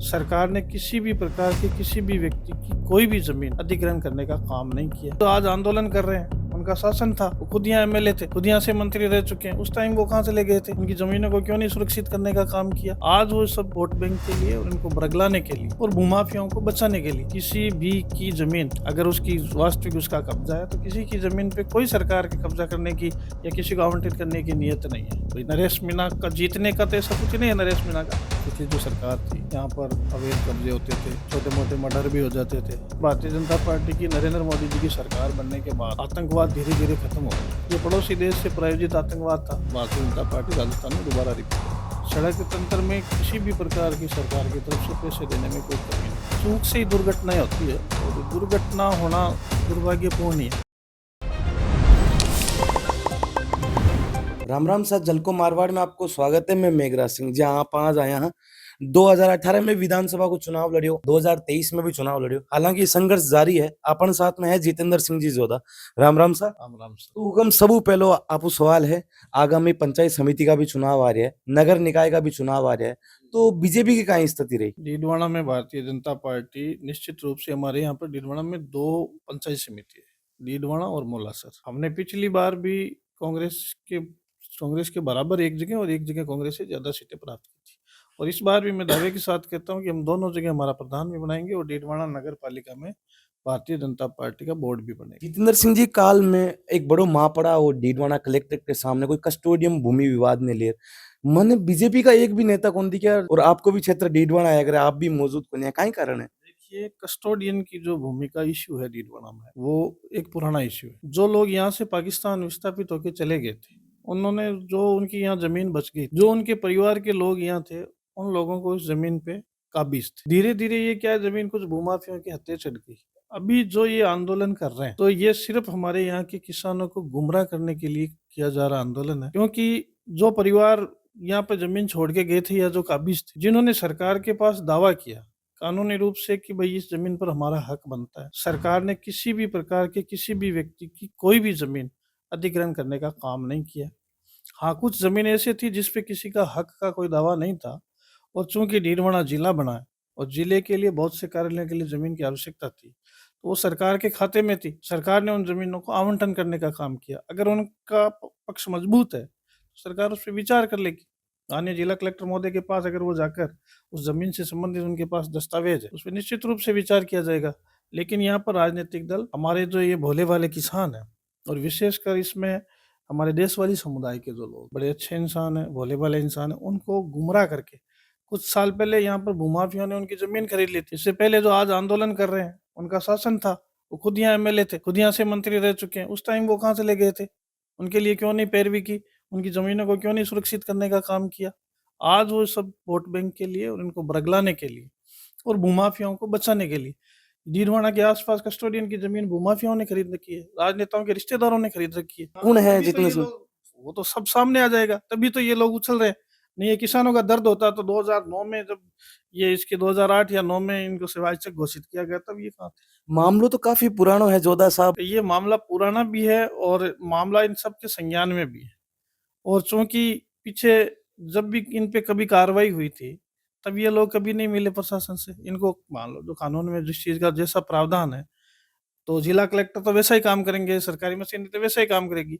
सरकार ने किसी भी प्रकार के किसी भी व्यक्ति की कोई भी जमीन अधिग्रहण करने का काम नहीं किया। तो आज आंदोलन कर रहे हैं, उनका शासन था, वो खुद यहाँ एमएलए थे, खुद यहाँ से मंत्री रह चुके हैं। उस टाइम वो कहाँ से ले गए थे? उनकी जमीनों को क्यों नहीं सुरक्षित करने का काम किया? आज वो सब वोट बैंक के लिए और उनको बरगलाने के लिए और भूमाफियाओं को बचाने के लिए किसी भी की जमीन अगर उसकी वास्तविक उसका कब्जा है तो किसी की जमीन पे कोई सरकार के कब्जा करने की या किसी को आवंटित करने की नीयत नहीं है। भाई नरेश मीणा का जीतने का तो ऐसा कुछ नहीं है। नरेश मीणा का पिछली जो सरकार थी यहाँ पर अवैध कब्जे होते थे, छोटे मोटे मर्डर भी हो जाते थे। भारतीय जनता पार्टी की नरेंद्र मोदी जी की सरकार बनने के बाद आतंकवाद धीरे धीरे खत्म हो गया। ये पड़ोसी देश से प्रायोजित आतंकवाद था। भारतीय जनता पार्टी राजस्थान में दोबारा रिपीट। सड़क तंत्र में किसी भी प्रकार की सरकार की तरफ से पैसे देने में कोई कमी नहीं। चूक से ही दुर्घटनाएं होती है और दुर्घटना होना दुर्भाग्यपूर्ण है। राम राम सर, जलको मारवाड़ में आपको स्वागत है। मैं मेघराज सिंह। जी आप आज आया हैं 2018 में विधानसभा को चुनाव लड़ियो, 2023 में भी चुनाव लड़ियो। हालांकि संघर्ष जारी है। अपन साथ में है जितेंद्र सिंह जी जोधा। राम राम सर। राम राम सर। तो हम सबू पहलो आपको सवाल है, आगामी पंचायत समिति का भी चुनाव आ रहा है, नगर निकाय का भी चुनाव आ रहा है, तो बीजेपी की क्या स्थिति रही? डीडवाना में भारतीय जनता पार्टी निश्चित रूप से हमारे यहाँ पर डीडवाना में 2 पंचायत समिति है, डीडवाना और मोलासर। हमने पिछली बार भी कांग्रेस के बराबर एक जगह और एक जगह कांग्रेस से ज्यादा सीटें प्राप्त की थी। और इस बार भी मैं दावे के साथ कहता हूँ कि हम दोनों जगह हमारा प्रधान भी बनाएंगे और डीडवाना नगर पालिका में भारतीय जनता पार्टी का बोर्ड भी बनेगा। जितेंद्र सिंह जी, काल में एक बड़ो महापड़ा और डीडवाना कलेक्ट्रेट के सामने कोई कस्टोडियम भूमि विवाद ने ले मैंने बीजेपी का एक भी नेता कौन दिखा, और आपको भी क्षेत्र डीडवाना है, अगर आप भी मौजूद कौन है, क्या कारण है? देखिए, कस्टोडियन की जो भूमिका इश्यू है डीडवाना में, वो एक पुराना इश्यू है। जो लोग यहाँ से पाकिस्तान विस्थापित होकर चले गए थे, उन्होंने जो उनकी यहाँ जमीन बच गई, जो उनके परिवार के लोग यहाँ थे, उन लोगों को उस जमीन पे काबिज थे। धीरे धीरे ये क्या है, जमीन कुछ भूमाफियों के हत्थे चढ़ गई। अभी जो ये आंदोलन कर रहे हैं, तो ये सिर्फ हमारे यहाँ के किसानों को गुमराह करने के लिए किया जा रहा आंदोलन है। क्योंकि जो परिवार यहाँ पे जमीन छोड़ के गए थे या जो काबिज थे, जिन्होंने सरकार के पास दावा किया कानूनी रूप से कि भाई इस जमीन पर हमारा हक बनता है, सरकार ने किसी भी प्रकार के किसी भी व्यक्ति की कोई भी जमीन अधिग्रहण करने का काम नहीं किया। हाँ, कुछ जमीन ऐसी थी जिसपे किसी का हक का कोई दावा नहीं था, और चूंकि डीडवाना जिला बना है और जिले के लिए बहुत से कार्यालयों के लिए जमीन की आवश्यकता थी, तो वो सरकार के खाते में थी। सरकार ने उन जमीनों को आवंटन करने का काम किया। अगर उनका पक्ष मजबूत है तो सरकार उस पर विचार कर लेगी। माननीय जिला कलेक्टर महोदय के पास अगर वो जाकर उस जमीन से संबंधित उनके पास दस्तावेज है, उस पर निश्चित रूप से विचार किया जाएगा। लेकिन यहाँ पर राजनीतिक दल, हमारे जो ये भोले वाले किसान हैं, और विशेषकर इसमें हमारे देशवाली समुदाय के जो लोग बड़े अच्छे इंसान हैं, भोले वाले इंसान हैं, उनको गुमराह करके कुछ साल पहले यहाँ पर भूमाफियों ने उनकी जमीन खरीद ली थी। इससे पहले जो आज आंदोलन कर रहे हैं, उनका शासन था, वो खुद यहाँ एमएलए थे, खुद यहाँ से मंत्री रह चुके हैं। उस टाइम वो कहाँ से ले गए थे? उनके लिए क्यों नहीं पैरवी की? उनकी जमीनों को क्यों नहीं सुरक्षित करने का काम किया? आज वो सब वोट बैंक के लिए और इनको बरगलाने के लिए और भूमाफियाओं को बचाने के लिए, डीडवाना के आसपास कस्टोडियन की जमीन भूमाफियाओं ने खरीद रखी है, राजनेताओं के रिश्तेदारों ने खरीद रखी है। कौन है तभी तो जितेंद्र ये सिंह? लोग, वो तो सब सामने आ जाएगा। तभी तो ये लोग उछल रहे हैं। नहीं, ये किसानों का दर्द होता तो 2009 में, जब ये इसके 2008 या 9 में इनको सेवाक्षक घोषित किया गया, तब ये कहाँ थे? मामलो तो काफी पुराना है जोधा साहब। तो ये मामला पुराना भी है और मामला इन सब के संज्ञान में भी है। और चूंकि पीछे जब भी इन पे कभी कार्रवाई हुई थी, तब ये लोग कभी नहीं मिले प्रशासन से। इनको मान लो जो कानून में जिस चीज का जैसा प्रावधान है, तो जिला कलेक्टर तो वैसा ही काम करेंगे, सरकारी मशीनरी तो वैसा ही काम करेगी।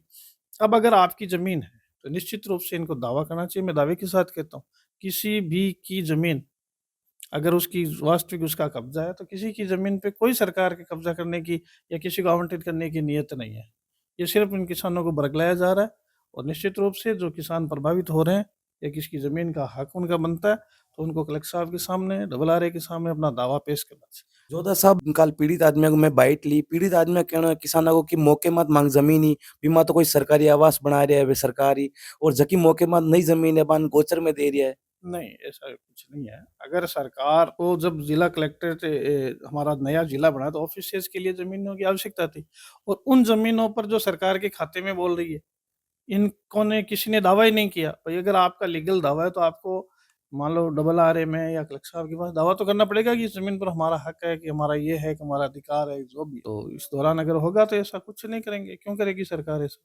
अब अगर आपकी जमीन है तो निश्चित रूप से इनको दावा करना चाहिए। मैं दावे के साथ कहता हूँ, किसी भी की जमीन अगर उसकी वास्तविक उसका कब्जा है, तो किसी की जमीन पे कोई सरकार के कब्जा करने की या किसी को आवंटित करने की नीयत नहीं है। ये सिर्फ इन किसानों को बरगलाया जा रहा है। और निश्चित रूप से जो किसान प्रभावित हो रहे हैं या किसकी जमीन का हक उनका बनता है, तो उनको कलेक्टर साहब के सामने, डबल आर ए के सामने अपना दावा पेश करना चाहिए। जोधा साहब, काल पीड़ित आदमी को मैं बाइट ली, पीड़ित आदमी का कहना है किसानों को कि मौके मत मांग जमीन ही, बीमा तो कोई सरकारी आवास बना रहा है वे सरकारी, और जकी मौके मत नई जमीन है बान गोचर में दे रहा है। नहीं, ऐसा कुछ नहीं है। अगर सरकार को, जब जिला कलेक्टर हमारा नया जिला बना, तो ऑफिसियल्स के लिए जमीनों की आवश्यकता थी, और उन जमीनों पर जो सरकार के खाते में बोल रही है, इनको ने किसी ने दावा ही नहीं किया। भाई अगर आपका लीगल दावा है तो आपको मान लो डबल आर ए में या कलेक्टर साहब के पास दावा तो करना पड़ेगा कि इस जमीन पर हमारा हक है, कि हमारा ये है, कि हमारा अधिकार है, जो भी। तो इस दौरान अगर होगा तो ऐसा कुछ नहीं करेंगे। क्यों करेगी सरकार ऐसा?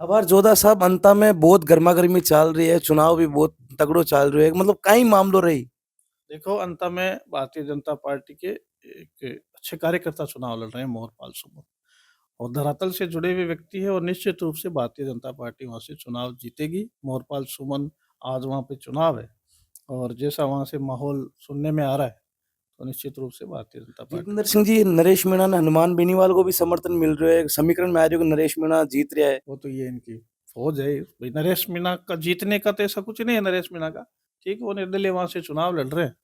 अब यार जोधा साहब, अंता में बहुत गर्मा गर्मी चल रही है, चुनाव भी बहुत तगड़ो चल रही है, मतलब कई मामलो रही। देखो, अंत में भारतीय जनता पार्टी के एक अच्छे कार्यकर्ता चुनाव लड़ रहे हैं, मोहनपाल सुमन, और धरातल से जुड़े हुए व्यक्ति है, और निश्चित रूप से भारतीय जनता पार्टी वहां से चुनाव जीतेगी। मोहनपाल सुमन, आज वहां पे चुनाव है, और जैसा वहां से माहौल सुनने में आ रहा है, तो निश्चित रूप से भारतीय जनता पार्टी। जितेंद्र सिंह जी, नरेश मीणा ने हनुमान बेनीवाल को भी समर्थन मिल रहा है, समीकरण में आ रही है कि नरेश मीणा जीत रहा है। वो तो ये इनकी फौज है भाई। नरेश मीणा का जीतने का तो ऐसा कुछ नहीं है। नरेश मीणा का ठीक है, वो निर्दलीय वहां से चुनाव लड़ रहे हैं,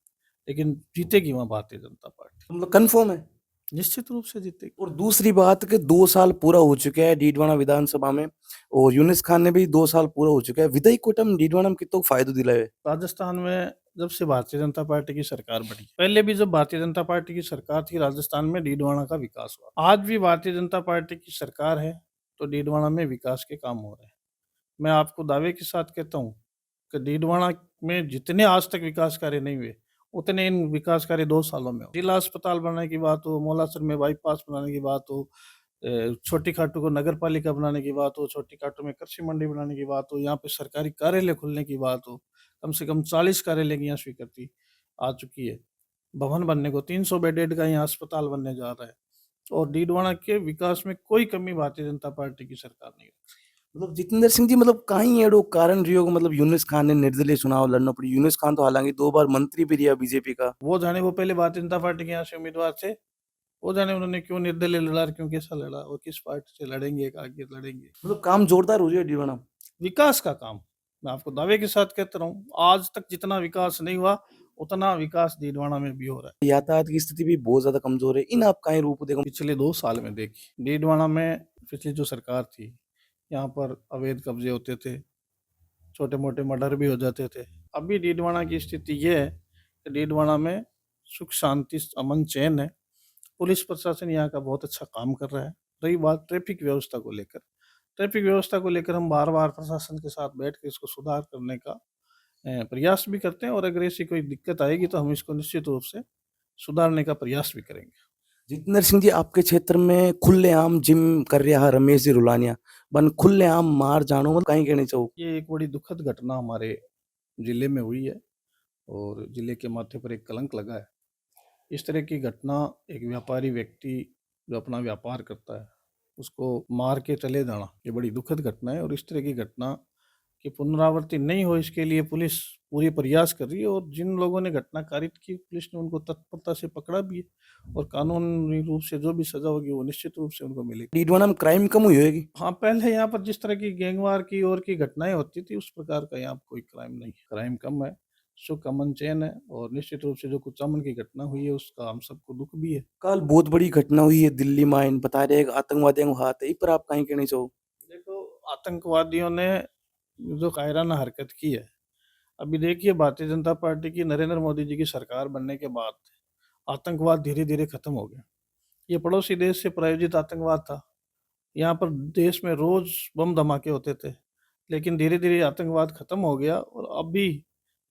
लेकिन जीतेगी वहां भारतीय जनता पार्टी, मतलब कंफर्म है। निश्चित रूप से जीतेगी। और दूसरी बात कि 2 साल पूरा हो चुके हैं डीडवाना विधानसभा में, और यूनिस खान ने भी 2 साल पूरा हो चुका है। विधायी कोटम डीडवाना में कितना फायदा दिलाए। राजस्थान में जब से भारतीय जनता पार्टी की सरकार बनी, पहले भी जब भारतीय जनता पार्टी की सरकार थी, राजस्थान में डीडवाना का विकास हुआ। आज भी भारतीय जनता पार्टी की सरकार है, तो डीडवाना में विकास के काम हो रहे हैं। मैं आपको दावे के साथ कहता हूँ कि डीडवाना में जितने आज तक विकास कार्य नहीं हुए, उतने इन विकास कार्य 2 सालों में हो। जिला अस्पताल बनाने की बात हो, मोलासर में बाईपास बनाने की बात हो, छोटी खाटू को नगर पालिका बनाने की बात हो, छोटी खाटू में कृषि मंडी बनाने की बात हो, यहाँ पे सरकारी कार्यालय खुलने की बात हो, कम से कम 40 कार्यालय की यहाँ स्वीकृति आ चुकी है। भवन बनने को 300 बेडेड का यहाँ अस्पताल बनने जा रहा है, और डीडवाना के विकास में कोई कमी भारतीय जनता पार्टी की सरकार नहीं रख। मतलब जितेंद्र सिंह जी, मतलब कहीं एड़ो कारण रही होगा, मतलब यूनिस खान ने निर्दलीय चुनाव लड़ना पड़ी। यूनिस खान तो हालांकि 2 बार मंत्री भी रहा बीजेपी का। वो जाने, वो पहले भारतीय जनता पार्टी के यहाँ से उम्मीदवार थे, वो जाने उन्होंने क्यों निर्दलीय लड़ा, क्यों कैसा लड़ा, और किस पार्टी से लड़ेंगे, आगे लड़ेंगे। मतलब काम जोरदार हो रही है डीडवाना। विकास का काम मैं आपको दावे के साथ कहता रहा हूँ, आज तक जितना विकास नहीं हुआ, उतना विकास डीडवाना में भी हो रहा है। यातायात की स्थिति भी बहुत ज्यादा कमजोर है। इन आप कहीं रूप देखो। पिछले 2 साल में देखिए, डीडवाना में पिछली जो सरकार थी, यहाँ पर अवैध कब्जे होते थे, छोटे मोटे मर्डर भी हो जाते थे। अभी डीडवाना की स्थिति ये है कि डीडवाना में सुख शांति अमन चैन है। पुलिस प्रशासन यहाँ का बहुत अच्छा काम कर रहा है। रही बात ट्रैफिक व्यवस्था को लेकर, ट्रैफिक व्यवस्था को लेकर हम बार बार प्रशासन के साथ बैठ कर इसको सुधार करने का प्रयास भी करते हैं, और अगर ऐसी कोई दिक्कत आएगी तो हम इसको निश्चित रूप से सुधारने का प्रयास भी करेंगे। जितेंद्र सिंह जी, आपके क्षेत्र में खुलेआम जिम कर रहा है रमेश जी रुलानिया, बन खुलेआम मार जानो, मतलब कहीं कहना चाहो। ये एक बड़ी दुखद घटना हमारे जिले में हुई है, और जिले के माथे पर एक कलंक लगा है। इस तरह की घटना, एक व्यापारी व्यक्ति जो अपना व्यापार करता है, उसको मार के चले जाना, ये बड़ी दुखद घटना है। और इस तरह की घटना की पुनरावृत्ति नहीं हो, इसके लिए पुलिस पूरी प्रयास कर रही है, और जिन लोगों ने घटना कारित की, पुलिस ने उनको तत्परता से पकड़ा भी है, और कानूनी रूप से जो भी सजा होगी वो निश्चित रूप से उनको मिलेगी। डीडवाना में क्राइम कम हुई होगी। हाँ, पहले यहाँ पर जिस तरह की गैंगवार की और की घटनाएं होती थी, उस प्रकार का यहाँ कोई क्राइम नहीं है। क्राइम कम है, सुख अमन चैन है, और निश्चित रूप से जो कुचामन की घटना हुई है, उसका हम सबको दुख भी है। कल बहुत बड़ी घटना हुई है दिल्ली में, बता रहे हैं आतंकवादियों को हाथ है, इस पर आप कहीं कहना चाहो। देखो, आतंकवादियों ने जो कायराना हरकत की है, अभी देखिए, भारतीय जनता पार्टी की नरेंद्र मोदी जी की सरकार बनने के बाद आतंकवाद धीरे धीरे खत्म हो गया। ये पड़ोसी देश से प्रायोजित आतंकवाद था। यहाँ पर देश में रोज बम धमाके होते थे, लेकिन धीरे धीरे आतंकवाद खत्म हो गया, और अभी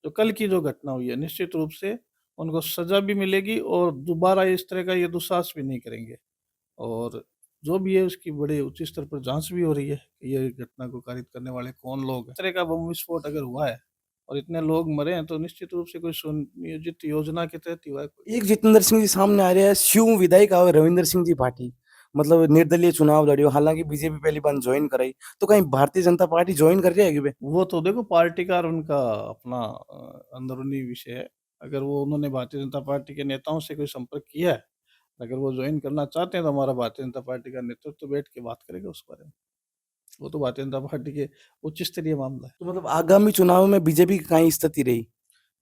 जो कल की जो घटना हुई है, निश्चित रूप से उनको सजा भी मिलेगी, और दोबारा इस तरह का ये दुस्साहस भी नहीं करेंगे। और जो भी है, उसकी बड़े उच्च स्तर पर जांच भी हो रही है कि ये घटना को कारित करने वाले कौन लोग हैं। इस तरह का बम विस्फोट अगर हुआ है और इतने लोग मरे हैं, तो निश्चित रूप से कोई सुनियोजित योजना के तहत ही हुआ है। एक जितेंद्र सिंह जी सामने आ रहे हैं, शिव विधायक आवे रविंद्र सिंह जी भाटी, मतलब निर्दलीय चुनाव लड़ियो, हालांकि बीजेपी पहली बार ज्वाइन कराई, तो कहीं भारतीय जनता पार्टी ज्वाइन कर रही है कि वो तो देखो, पार्टी का और उनका अपना अंदरूनी विषय है। अगर वो उन्होंने भारतीय जनता पार्टी के नेताओं से कोई संपर्क किया है, अगर वो ज्वाइन करना चाहते हैं, तो हमारा भारतीय जनता पार्टी का नेतृत्व तो बैठ के बात करेगा उस बारे में। वो तो भारतीय जनता पार्टी के उच्च स्तरीय मामला है। तो मतलब आगामी चुनाव में बीजेपी की कहीं स्थिति रही।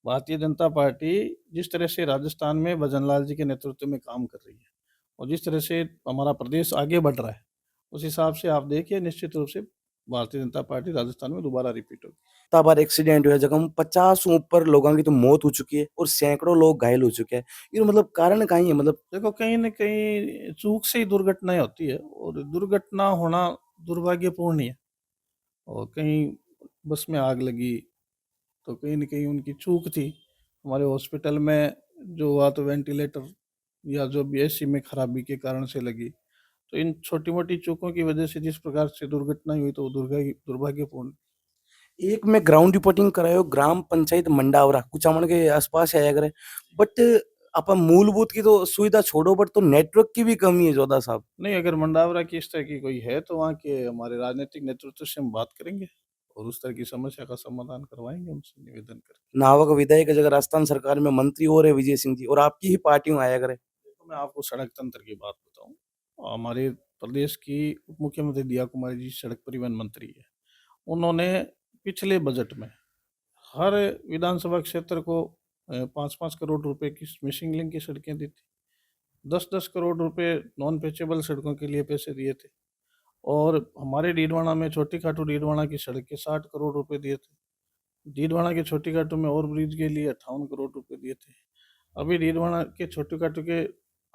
भारतीय जनता पार्टी जिस तरह से राजस्थान में भजनलाल जी के नेतृत्व में काम कर रही है, और जिस तरह से हमारा प्रदेश आगे बढ़ रहा है, उस हिसाब से आप देखिए, निश्चित रूप से भारतीय जनता पार्टी राजस्थान में दोबारा रिपीट होगी। इतना बार एक्सीडेंट हुआ, जगह 50 ऊपर लोगों की तो मौत हो चुकी है और सैकड़ों लोग घायल हो चुके हैं। ये मतलब कारण कहीं है, मतलब देखो, कहीं न कहीं चूक से ही दुर्घटनाएं होती है, और दुर्घटना होना दुर्भाग्यपूर्ण ही है। और कहीं बस में आग लगी, तो कहीं न कहीं उनकी चूक थी। हमारे हॉस्पिटल में जो हुआ, तो वेंटिलेटर या जो भी एसी में खराबी के कारण से लगी। तो इन छोटी-मोटी चूकों की वजह से जिस प्रकार से दुर्घटना हुई, तो वो दुर्भाग्यपूर्ण। एक मैं ग्राउंड रिपोर्टिंग करायो ग्राम पंचायत मंडावरा कुचामन के आसपास आया करे बट अपन मूलभूत की तो सुविधा छोड़ो बट तो नेटवर्क की भी कमी है जोधा साहब। नहीं, अगर मंडावरा की इस तरह की कोई है तो वहाँ के हमारे राजनीतिक नेतृत्व से हम बात करेंगे और उस तरह की समस्या का समाधान करवाएंगे उनसे निवेदन करके। नावक विधायक जगह राजस्थान सरकार में मंत्री और है विजय सिंह जी और आपकी ही पार्टी में आया करे। देखो, मैं आपको सड़क तंत्र की बात बताऊं। हमारे प्रदेश की उप मुख्यमंत्री दिया कुमारी जी सड़क परिवहन मंत्री है। उन्होंने पिछले बजट में हर विधानसभा क्षेत्र को 5-5 करोड़ रुपए की मिसिंग लिंक की सड़कें दी थी। 10-10 करोड़ रुपए नॉन पेचेबल सड़कों के लिए पैसे दिए थे। और हमारे डीडवाना में छोटी खाटू डीडवाना की सड़क के 60 करोड़ रुपए दिए थे। डीडवाना के छोटी खाटू में ओवर ब्रिज के लिए 58 करोड़ रुपए दिए थे। अभी डीडवाना के छोटी खाटू के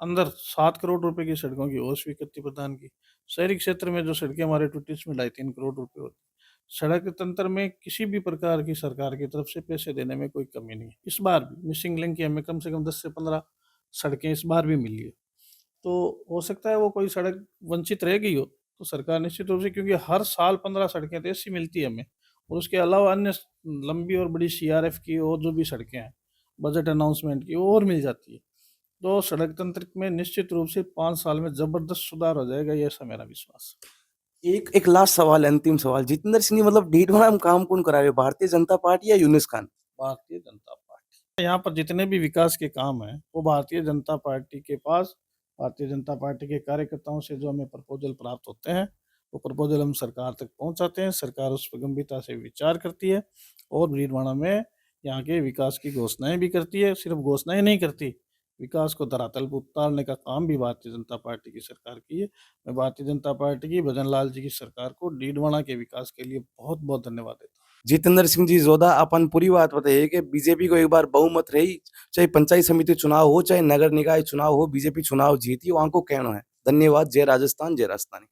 अंदर 7 करोड़ रुपए की सड़कों की और स्वीकृति प्रदान की। शहरी क्षेत्र में जो सड़कें हमारे टूटी उसमें 2.5-3 करोड़ रुपए होती। सड़क तंत्र में किसी भी प्रकार की सरकार की तरफ से पैसे देने में कोई कमी नहीं है। इस बार भी मिसिंग लिंक की हमें कम से कम 10 से 15 सड़कें इस बार भी मिली है। तो हो सकता है वो कोई सड़क वंचित रह गई हो तो सरकार निश्चित रूप से, क्योंकि हर साल 15 सड़कें तो ऐसी मिलती है हमें, और उसके अलावा अन्य लंबी और बड़ी सीआरएफ की और जो भी सड़कें हैं बजट अनाउंसमेंट की वो और मिल जाती है। तो सड़क तंत्र में निश्चित रूप से 5 साल में जबरदस्त सुधार हो जाएगा, ये ऐसा मेरा विश्वास है। एक एक लास्ट सवाल अंतिम सवाल जितेंद्र सिंह जी मतलब डीडवाना में काम कौन करा रहे हो भारतीय जनता पार्टी या यूनिस खान। भारतीय जनता पार्टी यहाँ पर जितने भी विकास के काम हैं वो भारतीय जनता पार्टी के पास, भारतीय जनता पार्टी के कार्यकर्ताओं से जो हमें प्रपोजल प्राप्त होते हैं वो प्रपोजल हम सरकार तक पहुंचाते हैं। सरकार उस पर गंभीरता से विचार करती है और भीलवाड़ा में यहाँ के विकास की घोषणाएं भी करती है। सिर्फ घोषणाएं नहीं करती, विकास को धरातल पर उतारने का काम भी भारतीय जनता पार्टी की सरकार की है। मैं भारतीय जनता पार्टी की भजन लाल जी की सरकार को डीडवाना के विकास के लिए बहुत बहुत धन्यवाद देता हूँ। जितेंद्र सिंह जी जोधा अपन पूरी बात बताइए कि बीजेपी को एक बार बहुमत रही चाहे पंचायत समिति चुनाव हो चाहे नगर निकाय चुनाव हो बीजेपी चुनाव जीती वहां को कहना है। धन्यवाद। जय राजस्थान जय राजस्थानी।